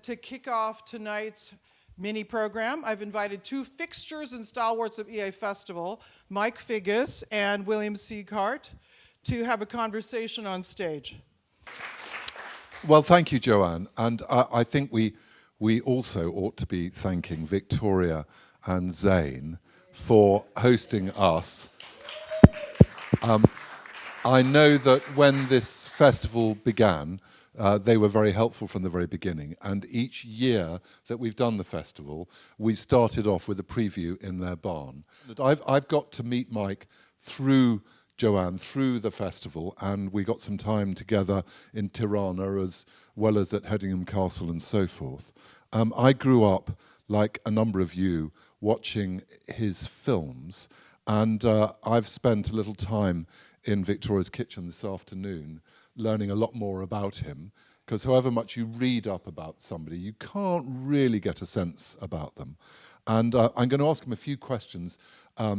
To kick off tonight's mini program, I've invited two fixtures and stalwarts of EA Festival, Mike Figgis and William Sieghart, to have a conversation on stage. Well, thank you, Joanne. And I think we also ought to be thanking Victoria and Zane for hosting us. I know that when this festival began, they were very helpful from the very beginning. And each year that we've done the festival, we started off with a preview in their barn. I've got to meet Mike through Joanne, through the festival, and we got some time together in Tirana as well as at Hedingham Castle and so forth. I grew up, like a number of you, watching his films, and I've spent a little time in Victoria's kitchen this afternoon learning a lot more about him, because however much you read up about somebody, you can't really get a sense about them. And I'm going to ask him a few questions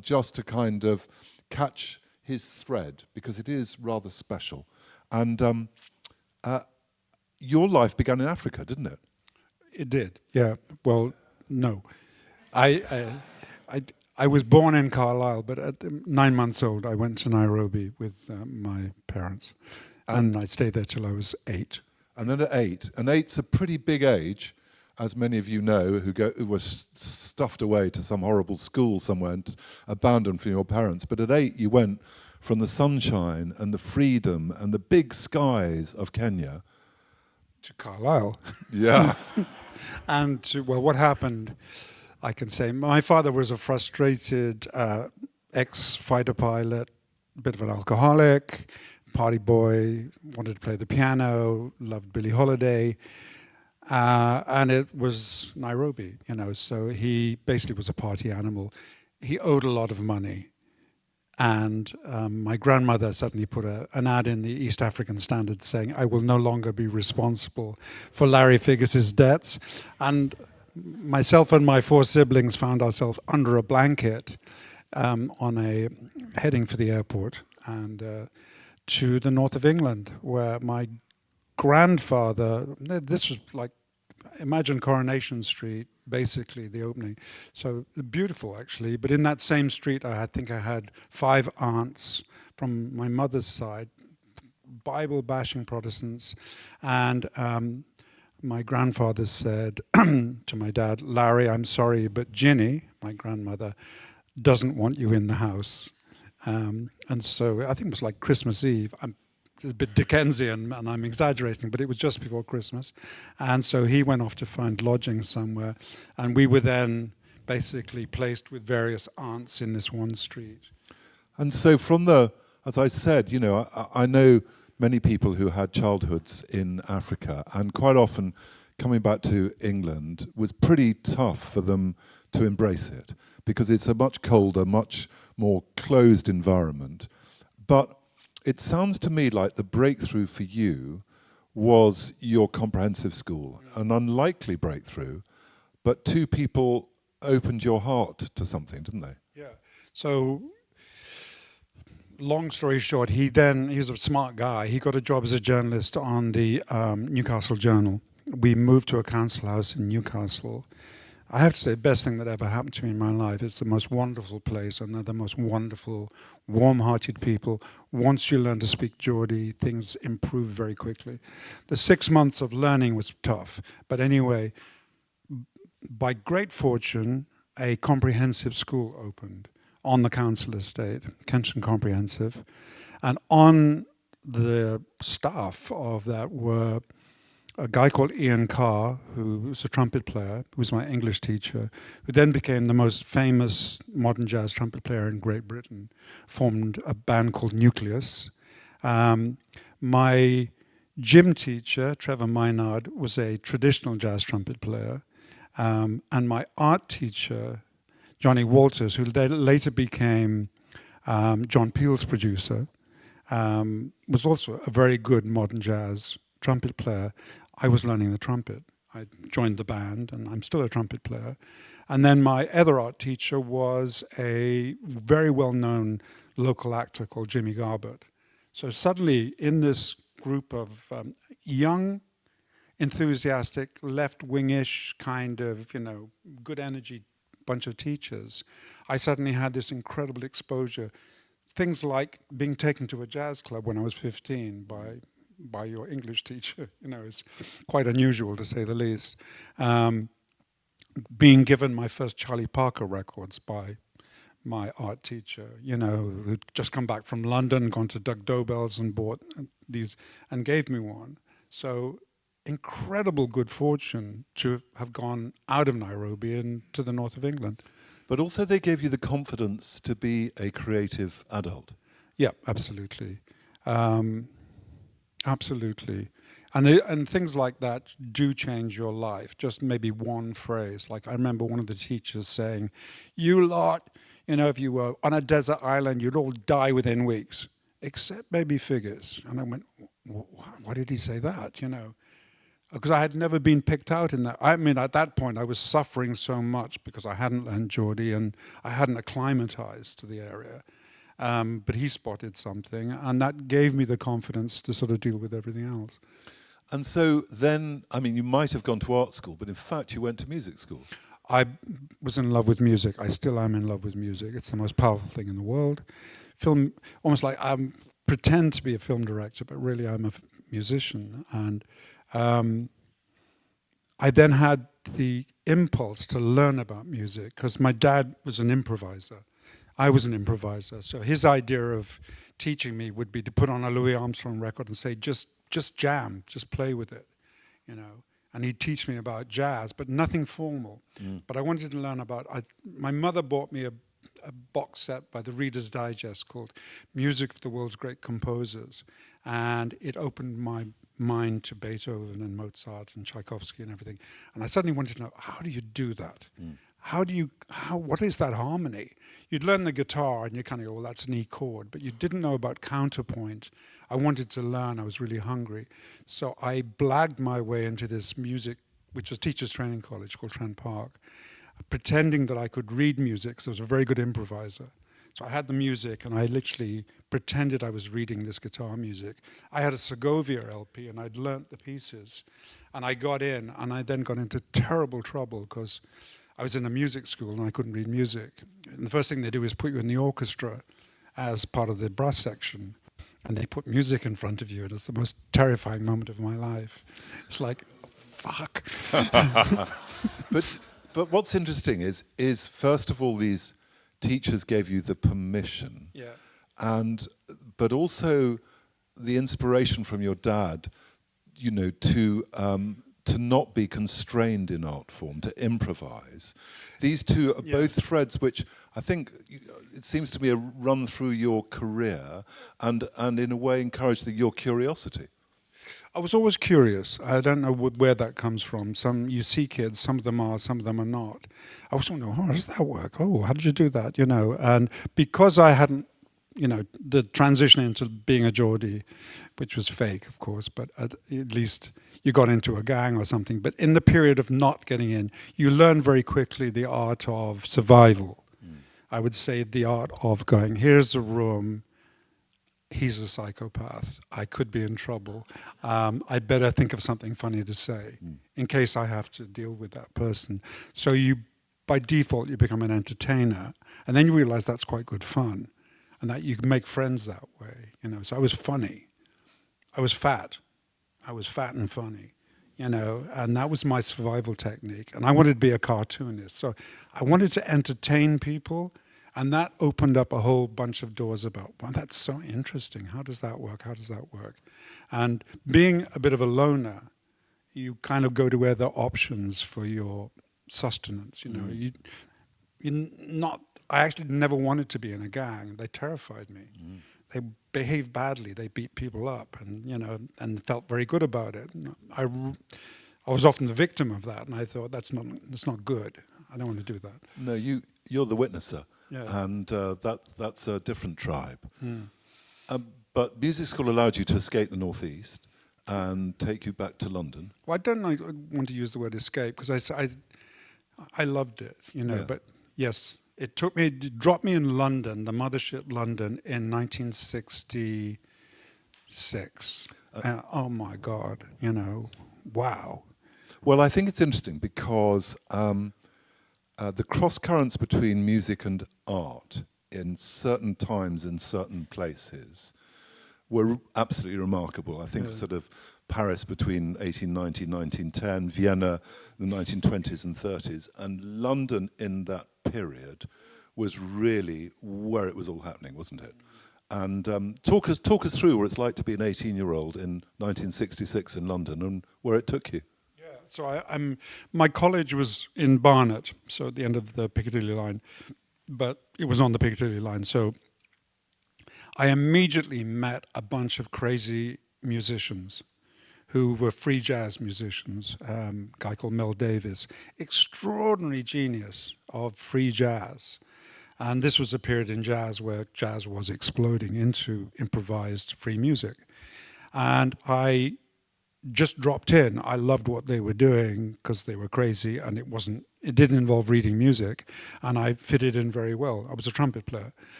just to kind of catch his thread, because it is rather special. And your life began in Africa, didn't it? It did, yeah. Well, no. I was born in Carlisle, but at 9 months old, I went to Nairobi with my parents. And I stayed there till I was 8. And then at 8, and 8's a pretty big age, as many of you know, who were stuffed away to some horrible school somewhere and abandoned from your parents. But at 8, you went from the sunshine and the freedom and the big skies of Kenya To Carlisle. Yeah. And well, what happened, I can say, my father was a frustrated ex-fighter pilot, a bit of an alcoholic, party boy, wanted to play the piano, loved Billie Holiday, and it was Nairobi, so he basically was a party animal. He owed a lot of money, and my grandmother suddenly put an ad in the East African Standard saying, "I will no longer be responsible for Larry Figgis's debts," and myself and my 4 siblings found ourselves under a blanket heading for the airport, and to the north of England, where my grandfather, this was like, imagine Coronation Street, basically the opening. So beautiful, actually. But in that same street, I think I had 5 aunts from my mother's side, Bible-bashing Protestants. And my grandfather said to my dad, "Larry, I'm sorry, but Ginny," my grandmother, "doesn't want you in the house." And so I think it was like Christmas Eve. It's a bit Dickensian, and I'm exaggerating, but it was just before Christmas. And so he went off to find lodging somewhere. And we were then basically placed with various aunts in this one street. And so as I said, I know many people who had childhoods in Africa, and quite often coming back to England was pretty tough for them to embrace it, because it's a much colder, much more closed environment. But it sounds to me like the breakthrough for you was your comprehensive school, an unlikely breakthrough, but 2 people opened your heart to something, didn't they? Yeah. So, long story short, he was a smart guy. He got a job as a journalist on the Newcastle Journal. We moved to a council house in Newcastle. I have to say, the best thing that ever happened to me in my life. It's the most wonderful place, and they're the most wonderful, warm-hearted people. Once you learn to speak Geordie, things improve very quickly. The 6 months of learning was tough, but anyway, by great fortune, a comprehensive school opened on the council estate, Kenton Comprehensive, and on the staff of that were a guy called Ian Carr, who was a trumpet player, who was my English teacher, who then became the most famous modern jazz trumpet player in Great Britain, formed a band called Nucleus. My gym teacher, Trevor Maynard, was a traditional jazz trumpet player. And my art teacher, Johnny Walters, who later became John Peel's producer, was also a very good modern jazz trumpet player. I was learning the trumpet. I joined the band, and I'm still a trumpet player. And then my other art teacher was a very well-known local actor called Jimmy Garbett. So suddenly, in this group of young enthusiastic, left-wingish kind of, good energy bunch of teachers, I suddenly had this incredible exposure. Things like being taken to a jazz club when I was 15 by your English teacher, is quite unusual to say the least. Being given my first Charlie Parker records by my art teacher, who'd just come back from London, gone to Doug Dobell's and bought these and gave me one. So incredible good fortune to have gone out of Nairobi and to the north of England. But also they gave you the confidence to be a creative adult. Yeah, absolutely. Absolutely. And things like that do change your life. Just maybe one phrase. Like I remember one of the teachers saying, "You lot, if you were on a desert island, you'd all die within weeks, except maybe Figgis." And I went, why did he say that, Because I had never been picked out in that. I mean, at that point, I was suffering so much because I hadn't learned Geordie and I hadn't acclimatized to the area. But he spotted something, and that gave me the confidence to sort of deal with everything else. And so then, you might have gone to art school, but in fact you went to music school. I was in love with music. I still am in love with music. It's the most powerful thing in the world. Film, almost like I pretend to be a film director, but really I'm a musician. And I then had the impulse to learn about music because my dad was an improviser. I was an improviser. So his idea of teaching me would be to put on a Louis Armstrong record and say, just jam, just play with it, And he'd teach me about jazz, but nothing formal. But I wanted to learn about, my mother bought me a box set by the Reader's Digest called Music of the World's Great Composers. And it opened my mind to Beethoven and Mozart and Tchaikovsky and everything. And I suddenly wanted to know, how do you do that? What is that harmony? You'd learn the guitar and you kind of go, well, that's an E chord, but you didn't know about counterpoint. I wanted to learn, I was really hungry. So I blagged my way into this music, which was teachers training college called Trent Park, pretending that I could read music, because I was a very good improviser. So I had the music and I literally pretended I was reading this guitar music. I had a Segovia LP and I'd learnt the pieces. And I got in, and I then got into terrible trouble because I was in a music school and I couldn't read music. And the first thing they do is put you in the orchestra as part of the brass section. And they put music in front of you, and it's the most terrifying moment of my life. It's like, fuck. But what's interesting is first of all, these teachers gave you the permission. Yeah. But also the inspiration from your dad, to not be constrained in art form, to improvise. These two are both threads which I think it seems to me run through your career and in a way encourage your curiosity. I was always curious. I don't know where that comes from. You see kids, some of them are, some of them are not. I was wondering, how does that work? Oh, how did you do that? And because I hadn't, the transition into being a Geordie, which was fake, of course, but at least you got into a gang or something. But in the period of not getting in, you learn very quickly the art of survival. I would say the art of going, here's a room, he's a psychopath, I could be in trouble, I better think of something funny to say in case I have to deal with that person. So by default, you become an entertainer, and then you realize that's quite good fun, and that you can make friends that way. So I was funny. I was fat and funny, and that was my survival technique. And I wanted to be a cartoonist. So I wanted to entertain people, and that opened up a whole bunch of doors about, wow, that's so interesting. How does that work? How does that work? And being a bit of a loner, you kind of go to other options for your sustenance, I actually never wanted to be in a gang. They terrified me. They behaved badly. They beat people up, and felt very good about it. I was often the victim of that, and I thought that's not good. I don't want to do that. No, you're the witnesser, yeah. And that's a different tribe. But music school allowed you to escape the Northeast and take you back to London. Well, I don't want to use the word escape because I loved it, But yes. It dropped me in London, the mothership London, in 1966. Oh my God, wow. Well, I think it's interesting because the cross currents between music and art in certain times in certain places were absolutely remarkable. I think sort of Paris between 1890 and 1910, Vienna in the 1920s and 30s, and London in that period was really where it was all happening, wasn't it? And talk us through what it's like to be an 18-year-old in 1966 in London and where it took you. Yeah. So my college was in Barnet, so at the end of the Piccadilly line, but it was on the Piccadilly line. So I immediately met a bunch of crazy musicians who were free jazz musicians, a guy called Mel Davis, extraordinary genius of free jazz. And this was a period in jazz where jazz was exploding into improvised free music. And I just dropped in. I loved what they were doing because they were crazy, and it didn't involve reading music, and I fitted in very well. I was a trumpet player.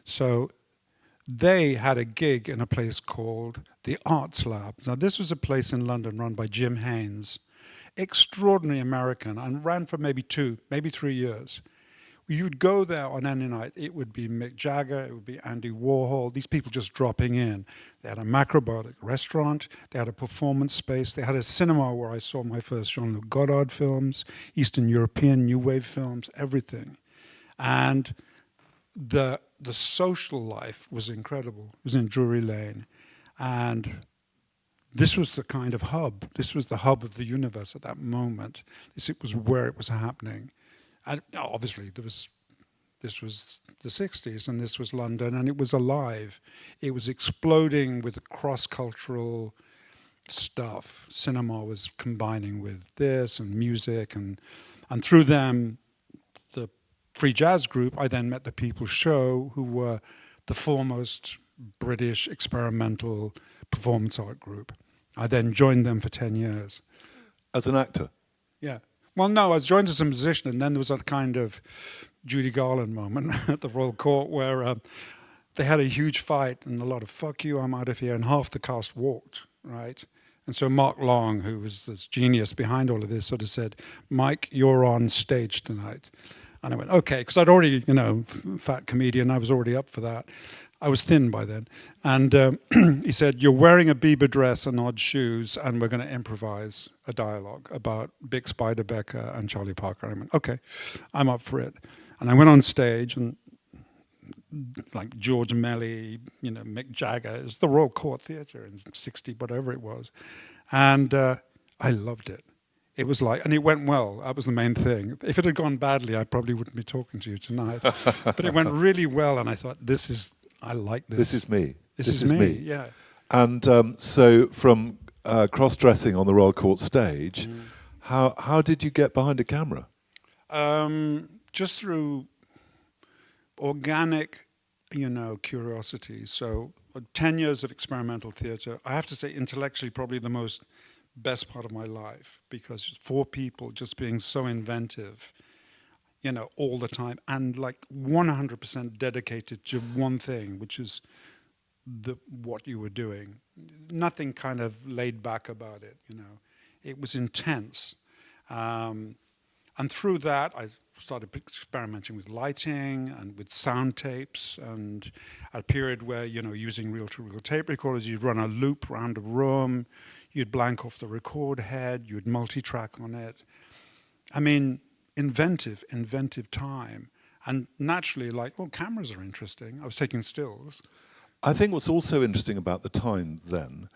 So they had a gig in a place called the Arts Lab. Now, this was a place in London run by Jim Haynes, extraordinary American, and ran for maybe 2, maybe 3 years. You'd go there on any night, it would be Mick Jagger, it would be Andy Warhol, these people just dropping in. They had a macrobiotic restaurant, they had a performance space, they had a cinema where I saw my first Jean-Luc Godard films, Eastern European New Wave films, everything. And the social life was incredible. It was in Drury Lane. And this was the kind of hub. This was the hub of the universe at that moment. It was where it was happening. And obviously, this was the 60s, and this was London, and it was alive. It was exploding with cross-cultural stuff. Cinema was combining with this and music, and through them, the free jazz group, I then met the People's Show, who were the foremost British experimental performance art group. I then joined them for 10 years. As an actor? Yeah. Well, no, I was joined as a musician, and then there was a kind of Judy Garland moment at the Royal Court where they had a huge fight and a lot of "fuck you, I'm out of here," and half the cast walked, right? And so Mark Long, who was this genius behind all of this, sort of said, "Mike, you're on stage tonight." And I went, okay, because I'd already, fat comedian, I was already up for that. I was thin by then. And he said, "You're wearing a Bieber dress and odd shoes, and we're going to improvise a dialogue about Bix Beiderbecke and Charlie Parker." And I went, okay, I'm up for it. And I went on stage, and like George Melly, Mick Jagger, it was the Royal Court Theatre in 60, whatever it was. And I loved it. It was like, and it went well. That was the main thing. If it had gone badly, I probably wouldn't be talking to you tonight. But it went really well, and I thought, I like this. This is me. This is me, yeah. And so from cross-dressing on the Royal Court stage, how did you get behind a camera? Just through organic, curiosity. So 10 years of experimental theatre. I have to say, intellectually, probably the best part of my life, because 4 people just being so inventive, all the time, and like 100% dedicated to one thing, which is what you were doing. Nothing kind of laid back about it, It was intense. And through that, I started experimenting with lighting and with sound tapes, and at a period where, using reel-to-reel tape recorders, you'd run a loop around a room, you'd blank off the record head, you'd multi-track on it. I mean, inventive time. And naturally, cameras are interesting. I was taking stills. I think what's also interesting about the time then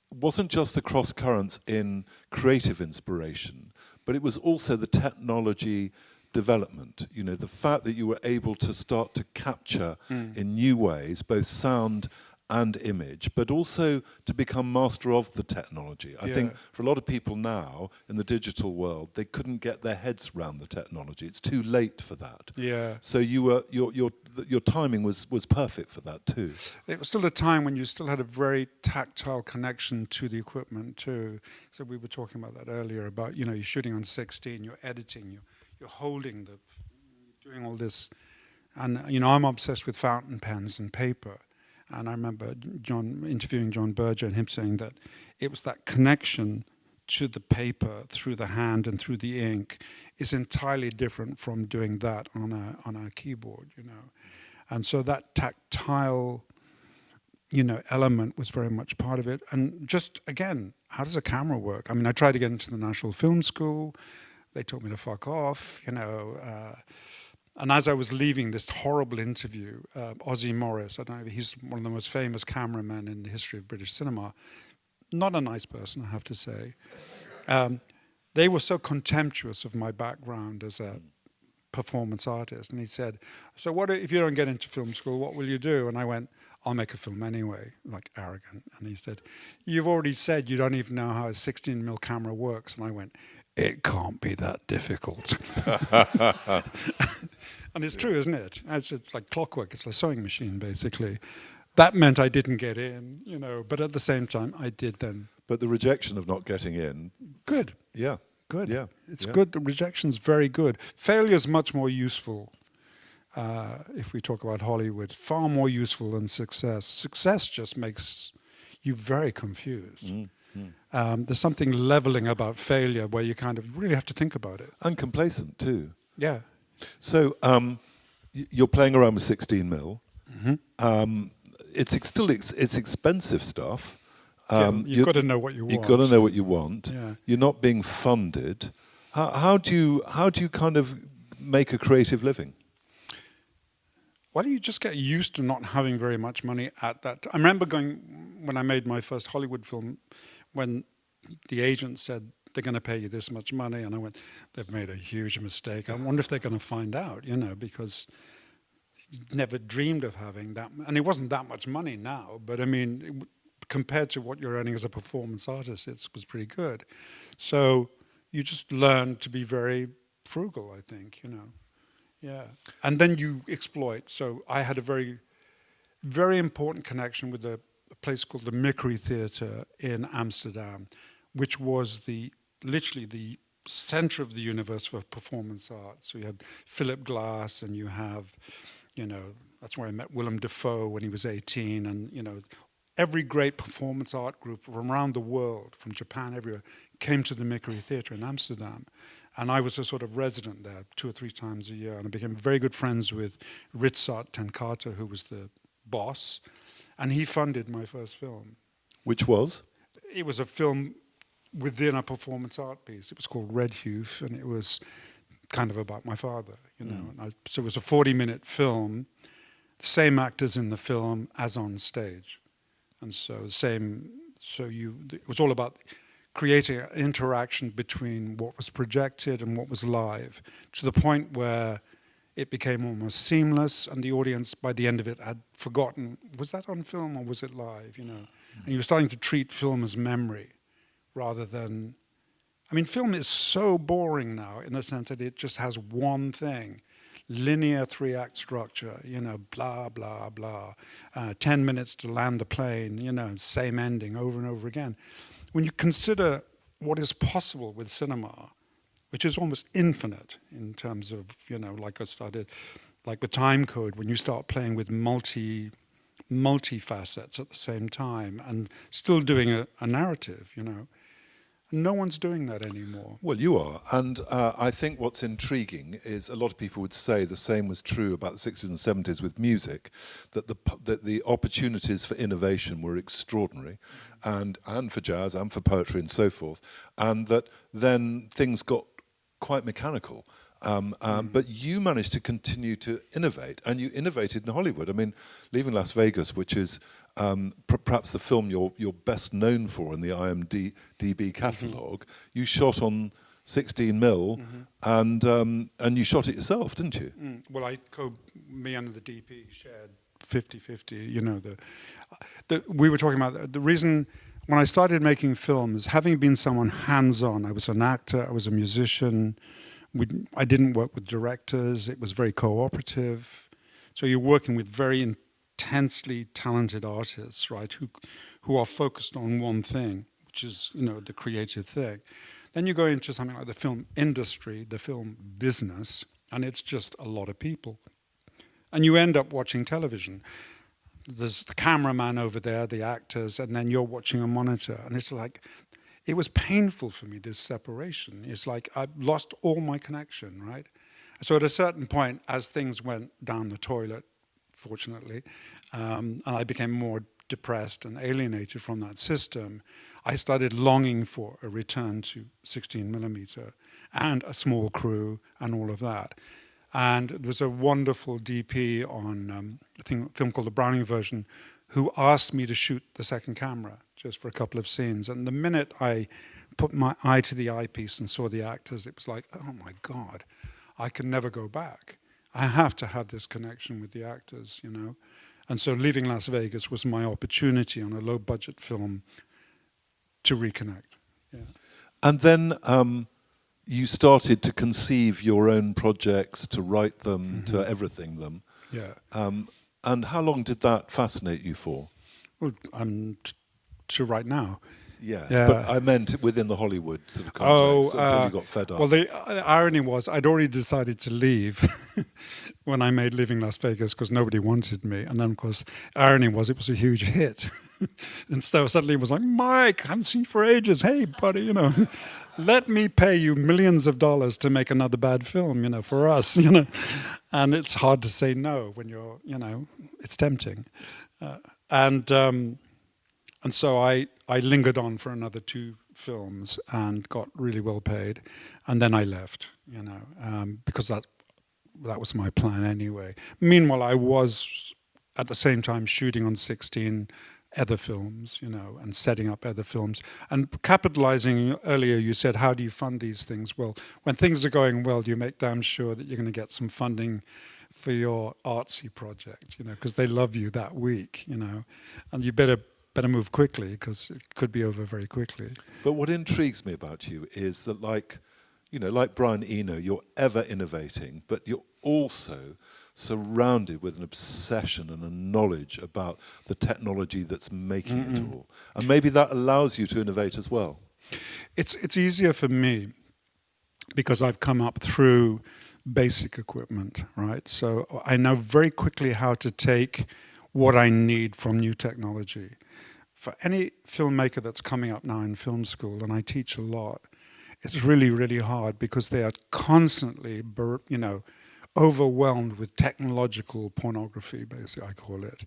wasn't just the cross currents in creative inspiration, but it was also the technology development. The fact that you were able to start to capture in new ways both sound and image, but also to become master of the technology. I think for a lot of people now in the digital world, they couldn't get their heads around the technology. It's too late for that. Yeah. So your timing was perfect for that too. It was still a time when you still had a very tactile connection to the equipment too. So we were talking about that earlier about, you're shooting on 16, you're editing, you're holding doing all this. And, I'm obsessed with fountain pens and paper. And I remember interviewing John Berger and him saying that it was that connection to the paper through the hand and through the ink is entirely different from doing that on a keyboard, you know. And so that tactile, you know, element was very much part of it. And just, again, how does a camera work? I mean, I tried to get into the National Film School. They told me to fuck off, you know. And as I was leaving this horrible interview, Ozzie Morris, I don't know, he's one of the most famous cameramen in the history of British cinema. Not a nice person, I have to say. They were so contemptuous of my background as a performance artist. And he said, so what if you don't get into film school, what will you do? And I went, I'll make a film anyway, like arrogant. And he said, you've already said you don't even know how a 16mm camera works. And I went, it can't be that difficult. And it's true, isn't it? It's like clockwork. It's like a sewing machine, basically. That meant I didn't get in, you know, but at the same time, I did then. But the rejection of not getting in... Good. Yeah. Good. Yeah. It's good. The rejection's very good. Failure's much more useful, if we talk about Hollywood, far more useful than success. Success just makes you very confused. There's something leveling about failure where you kind of really have to think about it. And complacent, too. Yeah. So you're playing around with 16mm. It's expensive stuff. You've got to know what you want. You've got to know what you want. Yeah. You're not being funded. How do you kind of make a creative living? Why don't you just get used to not having very much money at that time? I remember going, when I made my first Hollywood film, when the agent said, they're going to pay you this much money, and I went, they've made a huge mistake. I wonder if they're going to find out, you know, because never dreamed of having that. And it wasn't that much money now, but I mean, compared to what you're earning as a performance artist, it was pretty good. So you just learn to be very frugal, I think, you know. Yeah. And then you exploit. So I had a very, very important connection with a place called the Mickery Theatre in Amsterdam, which was literally the center of the universe for performance art. So you had Philip Glass, and you have, you know, that's where I met Willem Dafoe when he was 18, and, you know, every great performance art group from around the world, from Japan, everywhere, came to the Mickery Theatre in Amsterdam. And I was a sort of resident there 2 or 3 times a year. And I became very good friends with Ritsart Tenkate, who was the boss. And he funded my first film. Which was? It was a film within a performance art piece. It was called Red Hoof, and it was kind of about my father, you know. And so it was a 40-minute film, same actors in the film as on stage. And so it was all about creating an interaction between what was projected and what was live, to the point where it became almost seamless, and the audience, by the end of it, had forgotten, was that on film or was it live, you know? And you were starting to treat film as memory rather than... I mean, film is so boring now in the sense that it just has one thing. Linear 3-act structure, you know, blah, blah, blah. 10 minutes to land the plane, you know, same ending over and over again. When you consider what is possible with cinema, which is almost infinite in terms of, you know, like the time code, when you start playing with multi-facets at the same time and still doing a narrative, you know. No one's doing that anymore. Well, you are. And I think what's intriguing is a lot of people would say the same was true about the 60s and 70s with music, that the opportunities for innovation were extraordinary, and for jazz and for poetry and so forth, and that then things got quite mechanical. But you managed to continue to innovate, and you innovated in Hollywood. I mean, Leaving Las Vegas, which is perhaps the film you're best known for in the IMDb catalogue, you shot on 16mm, and you shot it yourself, didn't you? Well, me and the DP shared 50-50. You know, we were talking about the reason when I started making films, having been someone hands-on. I was an actor, I was a musician. I didn't work with directors. It was very cooperative. So you're working with very intensely talented artists, right, who are focused on one thing, which is, you know, the creative thing. Then you go into something like the film industry, the film business, and it's just a lot of people. And you end up watching television. There's the cameraman over there, the actors, and then you're watching a monitor. And it's like, it was painful for me, this separation. It's like I lost all my connection, right? So at a certain point, as things went down the toilet, fortunately, and I became more depressed and alienated from that system, I started longing for a return to 16mm and a small crew and all of that. And there was a wonderful DP on a film called The Browning Version, who asked me to shoot the second camera just for a couple of scenes. And the minute I put my eye to the eyepiece and saw the actors, it was like, oh my God, I can never go back. I have to have this connection with the actors, you know. And so Leaving Las Vegas was my opportunity on a low-budget film to reconnect. Yeah. And then you started to conceive your own projects, to write them, to everything them. Yeah. And how long did that fascinate you for? Well, to right now. Yes, Yeah. but I meant within the Hollywood sort of context until you got fed up. Well, the irony was I'd already decided to leave when I made Leaving Las Vegas because nobody wanted me. And then, of course, irony was it was a huge hit. And so suddenly it was like, Mike, I haven't seen you for ages. Hey, buddy, you know, let me pay you millions of dollars to make another bad film, you know, for us, you know. And it's hard to say no when you're, you know, it's tempting. And so I lingered on for another 2 films and got really well paid. And then I left, you know, because that was my plan anyway. Meanwhile, I was at the same time shooting on 16 other films, you know, and setting up other films. And capitalizing, earlier you said, how do you fund these things? Well, when things are going well, you make damn sure that you're going to get some funding for your artsy project, you know, because they love you that week, you know, and you better move quickly because it could be over very quickly. But what intrigues me about you is that, like, you know, like Brian Eno, you're ever innovating, but you're also surrounded with an obsession and a knowledge about the technology that's making it all. And maybe that allows you to innovate as well. It's easier for me because I've come up through basic equipment, right? So I know very quickly how to take what I need from new technology. For any filmmaker that's coming up now in film school, and I teach a lot, it's really, really hard because they are constantly, you know, overwhelmed with technological pornography, basically, I call it.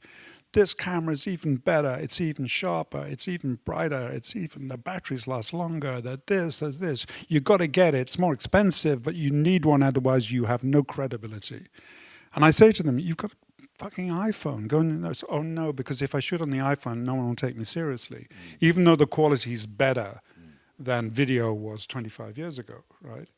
This camera's even better, it's even sharper, it's even brighter, it's even, the batteries last longer, there's this. You've got to get it, it's more expensive, but you need one, otherwise you have no credibility. And I say to them, you've got a fucking iPhone, go and, oh no, because if I shoot on the iPhone, no one will take me seriously. Even though the quality is better than video was 25 years ago, right?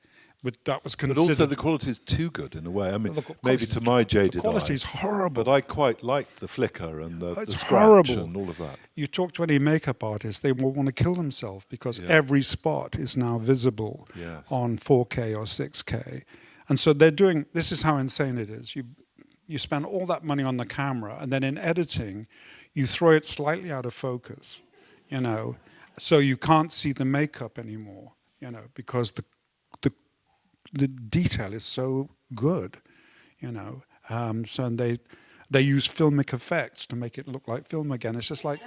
But that was considered. But also the quality is too good in a way. I mean, maybe to my jaded eye. The quality is horrible. But I quite like the flicker and the scratch horrible. and all of that. You talk to any makeup artist, they will want to kill themselves because every spot is now visible on 4K or 6K. And so they're doing, this is how insane it is. You spend all that money on the camera, and then in editing, you throw it slightly out of focus, you know, so you can't see the makeup anymore, you know, because the detail is so good, you know. So they use filmic effects to make it look like film again. It's just like,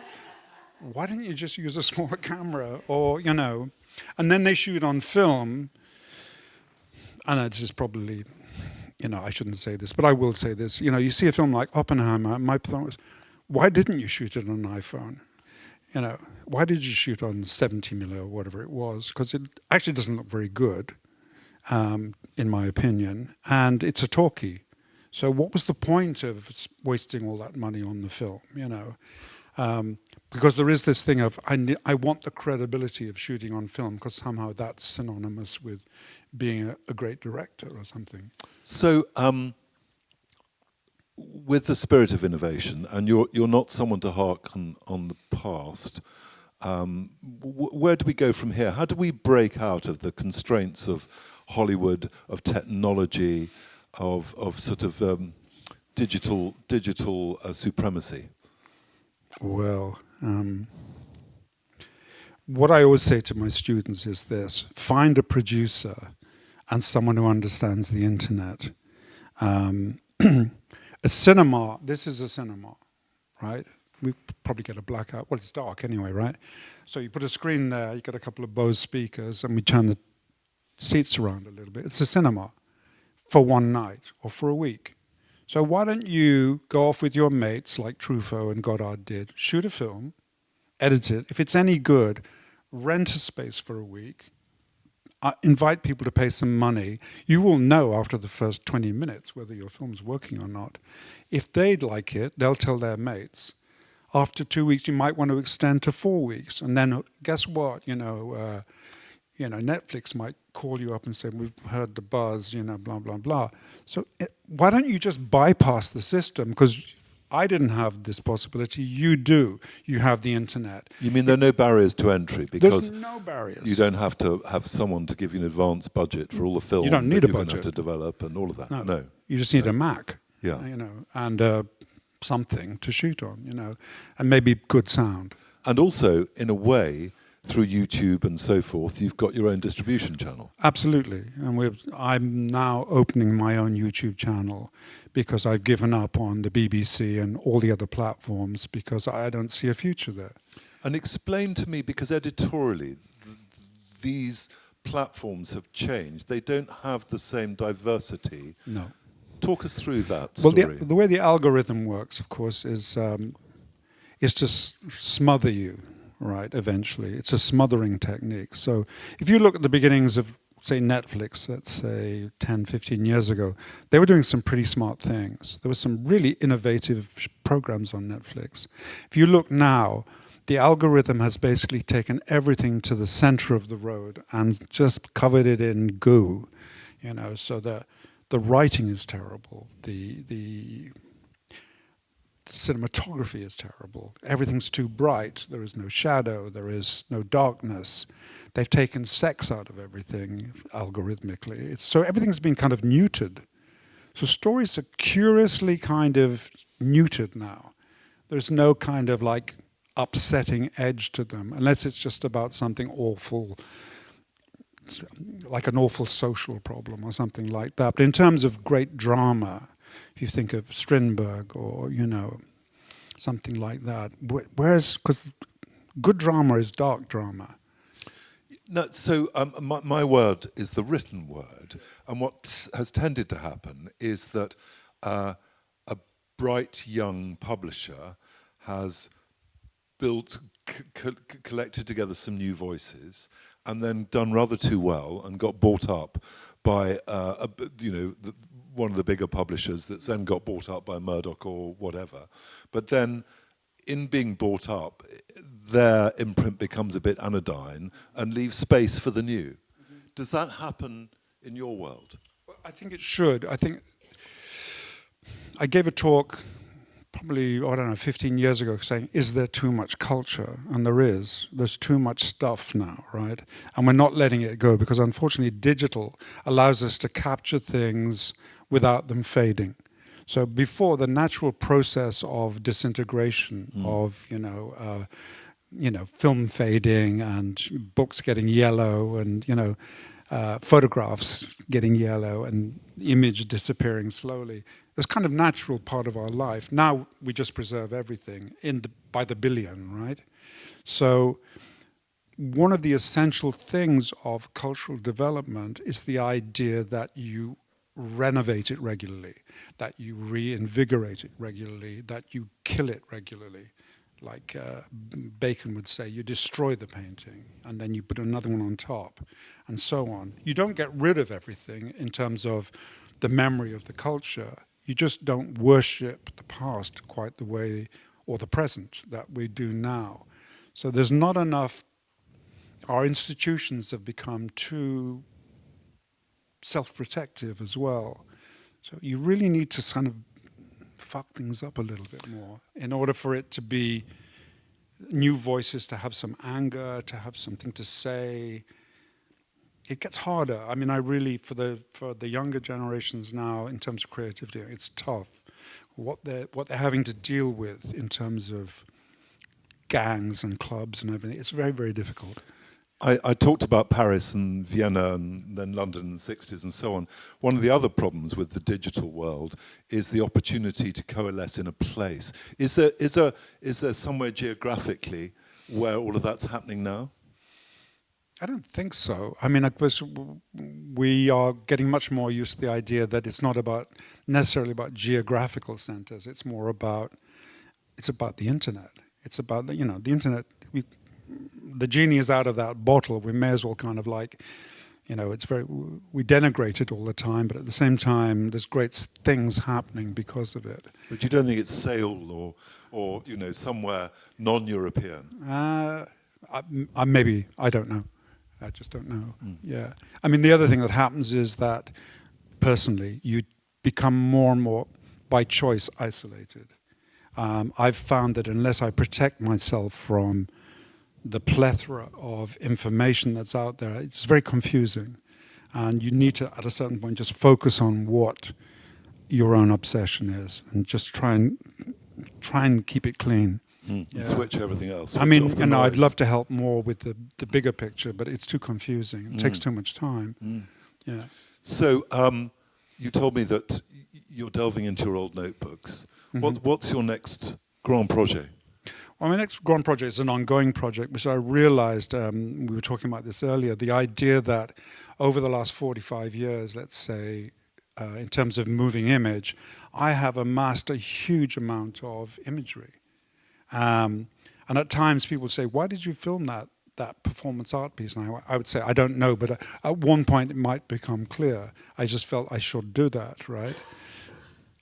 why didn't you just use a smaller camera, or, you know? And then they shoot on film, and this is probably, you know, I shouldn't say this, but I will say this. You know, you see a film like Oppenheimer, my thought was, why didn't you shoot it on an iPhone? You know, why did you shoot on 70mm or whatever it was? Because it actually doesn't look very good, in my opinion, and it's a talkie. So what was the point of wasting all that money on the film, you know? Because there is this thing of, I want the credibility of shooting on film because somehow that's synonymous with being a great director or something. So with the spirit of innovation, and you're not someone to hark on the past, where do we go from here? How do we break out of the constraints of Hollywood, of technology, of sort of digital supremacy? Well, what I always say to my students is this: find a producer and someone who understands the internet. A cinema, this is a cinema, right? we probably get a blackout. Well, it's dark anyway, right? So you put a screen there, you get a couple of Bose speakers, and we turn the seats around a little bit. It's a cinema for one night or for a week. So why don't you go off with your mates like Truffaut and Godard did, shoot a film, edit it. If it's any good, rent a space for a week, invite people to pay some money. You will know after the first 20 minutes whether your film's working or not. If they'd like it, they'll tell their mates. After 2 weeks, you might want to extend to 4 weeks. And then guess what? Netflix might call you up and say, we've heard the buzz, blah, blah, blah. So why don't you just bypass the system? Because I didn't have this possibility. You do. You have the internet. You mean there are no barriers to entry? Because there's no barriers. you don't have to have someone to give you an advance budget for all the film you don't need that a you're going to have budget. to develop and all of that. No. You just need a Mac. Yeah. And something to shoot on, and maybe good sound. And also, in a way, through YouTube and so forth, you've got your own distribution channel. Absolutely. And I'm now opening my own YouTube channel because I've given up on the BBC and all the other platforms because I don't see a future there. And explain to me, because editorially, these platforms have changed. They don't have the same diversity. No. Talk us through that story. Well, the way the algorithm works, of course, is to smother you, right, eventually. It's a smothering technique. So if you look at the beginnings of, say, Netflix, let's say 10, 15 years ago, they were doing some pretty smart things. There were some really innovative programs on Netflix. If you look now, the algorithm has basically taken everything to the center of the road and just covered it in goo, so the writing is terrible. The cinematography is terrible. Everything's too bright. There is no shadow. There is no darkness. They've taken sex out of everything algorithmically. So everything's been kind of neutered. So stories are curiously kind of neutered now. There's no kind of like upsetting edge to them, unless it's just about something awful, like an awful social problem or something like that. But in terms of great drama, if you think of Strindberg or, something like that, whereas, because good drama is dark drama. No, so my word is the written word. And what has tended to happen is that a bright young publisher has built, collected together some new voices, and then done rather too well and got bought up by one of the bigger publishers that's then got bought up by Murdoch or whatever. But then in being bought up, their imprint becomes a bit anodyne and leaves space for the new. Mm-hmm. Does that happen in your world? Well, I think it should. I think I gave a talk probably, 15 years ago saying, is there too much culture? And there is. There's too much stuff now, right? And we're not letting it go because unfortunately digital allows us to capture things without them fading. So before, the natural process of disintegration, of, film fading and books getting yellow and, photographs getting yellow and image disappearing slowly, it's kind of natural part of our life. Now we just preserve everything by the billion, right? So one of the essential things of cultural development is the idea that you renovate it regularly, that you reinvigorate it regularly, that you kill it regularly. Like Bacon would say, you destroy the painting and then you put another one on top and so on. You don't get rid of everything in terms of the memory of the culture. You just don't worship the past quite the way, or the present, that we do now. So there's not enough, our institutions have become too self-protective as well. So you really need to kind of fuck things up a little bit more in order for it to be new voices, to have some anger, to have something to say. It gets harder. I mean, I really, for the younger generations now, in terms of creativity, it's tough. What they're having to deal with in terms of gangs and clubs and everything, it's very, very difficult. I talked about Paris and Vienna and then London in the 60s and so on. One of the other problems with the digital world is the opportunity to coalesce in a place. Is there somewhere geographically where all of that's happening now? I don't think so. I mean, of course, we are getting much more used to the idea that it's not necessarily about geographical centers. It's more about the internet. It's about the internet. The genie is out of that bottle. We may as well kind of like, we denigrate it all the time, but at the same time, there's great things happening because of it. But you don't think it's Seoul or somewhere non-European? Maybe, I don't know. I just don't know. Yeah. I mean, the other thing that happens is that, personally, you become more and more, by choice, isolated. I've found that unless I protect myself from the plethora of information that's out there, it's very confusing. And you need to, at a certain point, just focus on what your own obsession is and just try and keep it clean. Yeah. And switch everything else. I mean, I'd love to help more with the bigger picture, but it's too confusing. It takes too much time. Yeah. So you told me that you're delving into your old notebooks. What's your next grand projet? Well, my next grand project is an ongoing project, which I realized, we were talking about this earlier, the idea that over the last 45 years, let's say, in terms of moving image, I have amassed a huge amount of imagery. And at times people say, why did you film that performance art piece? And I would say, I don't know, but at one point it might become clear. I just felt I should do that, right?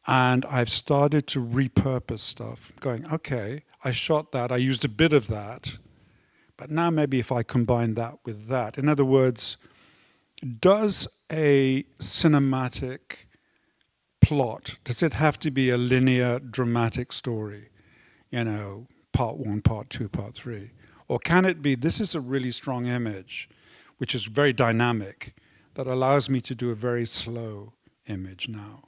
And I've started to repurpose stuff, going, okay, I shot that, I used a bit of that, but now maybe if I combine that with that. In other words, does a cinematic plot, does it have to be a linear, dramatic story? Part 1, part 2, part 3. Or can it be, this is a really strong image, which is very dynamic, that allows me to do a very slow image now.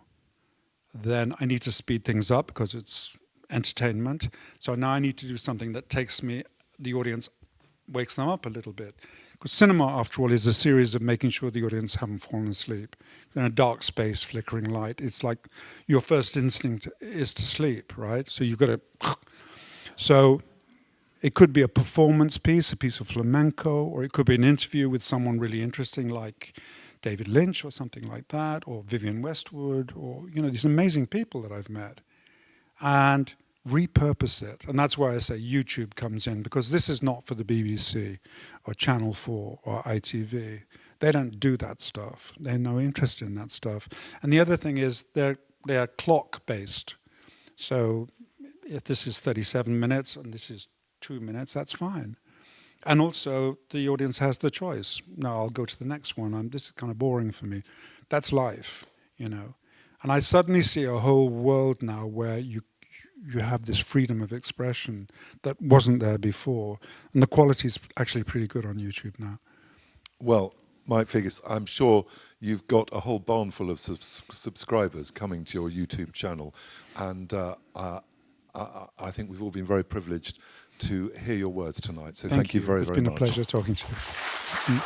Then I need to speed things up because it's entertainment. So now I need to do something that takes the audience, wakes them up a little bit. Because cinema, after all, is a series of making sure the audience haven't fallen asleep. In a dark space, flickering light, it's like your first instinct is to sleep, right? So you've got to... So it could be a performance piece, a piece of flamenco, or it could be an interview with someone really interesting like David Lynch or something like that, or Vivienne Westwood, or these amazing people that I've met, and repurpose it. And that's why I say YouTube comes in, because this is not for the BBC or Channel 4 or ITV. They don't do that stuff. They have no interest in that stuff. And the other thing is they are clock-based. So if this is 37 minutes and this is 2 minutes, that's fine. And also, the audience has the choice. No, I'll go to the next one. This is kind of boring for me. That's life, And I suddenly see a whole world now where you have this freedom of expression that wasn't there before. And the quality is actually pretty good on YouTube now. Well, Mike Figgis, I'm sure you've got a whole barn full of subscribers coming to your YouTube channel. And I think we've all been very privileged to hear your words tonight. So thank you very, very much. It's been a pleasure talking to you.